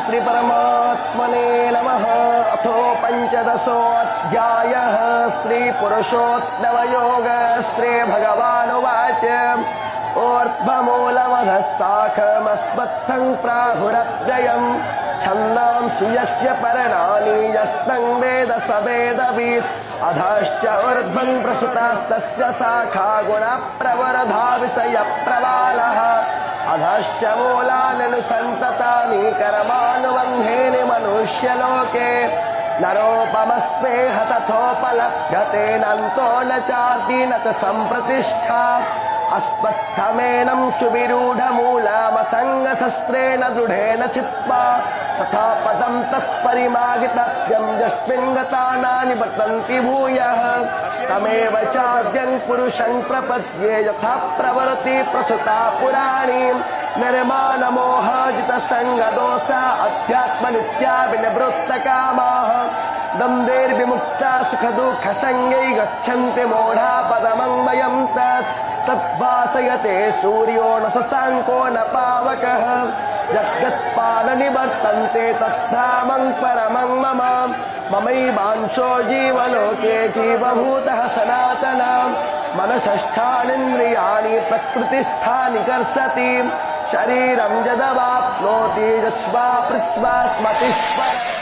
श्री परमात्मने नमः। अथो पंचदशोऽध्यायः श्री पुरुषोत्तमयोग। श्री भगवानुवाच ऊर्ध्वमूलमधः शाखमस्मत्थं प्राहुरव्ययम् छन्दांसि यस्य पर्णानि यस्तं वेद स वेदवित् अधश्च ऊर्ध्वं प्रसुतास्तस्य शाखा गुणप्रवरधा विषयप्रवालः अधश्च मूलान्यनुसन्ततानि कर्मानुबन्धेन मनुष्यलोके नरोपमस्मेह तथोपलभ्यते नन्तो न चार्ति न च सम्प्रतिष्ठा अस्मत्थमेनं सुविरूढमूलमसङ्गशस्त्रेण दृढेन चित्वा तथा पदं तत्परिमार्गितव्यं यस्मिन् गता नानि वर्तन्ति भूयः तमेव चाद्यं पुरुषं प्रपद्ये यथा प्रवरति प्रसुता पुराणी निर्माणमोहजितसङ्गदोषा अध्यात्मनित्या विनिवृत्तकामाः द्वन्द्वैर्विमुक्ता सुखदुःखसंज्ञै गच्छन्ति मूढा पदमन्मयं तद्भासयते सूर्यो न शशाङ्को न पावकः यद्गत्पादनिवर्तन्ते तद्धामं परमं मम ममैवांशो जीवलोके जीवभूतः सनातनं मनसष्ठानीन्द्रियाणि प्रकृतिस्थानि कर्षति शरीरं यदवाप्नोति यच्वा पृथ्वात्मति स्मरति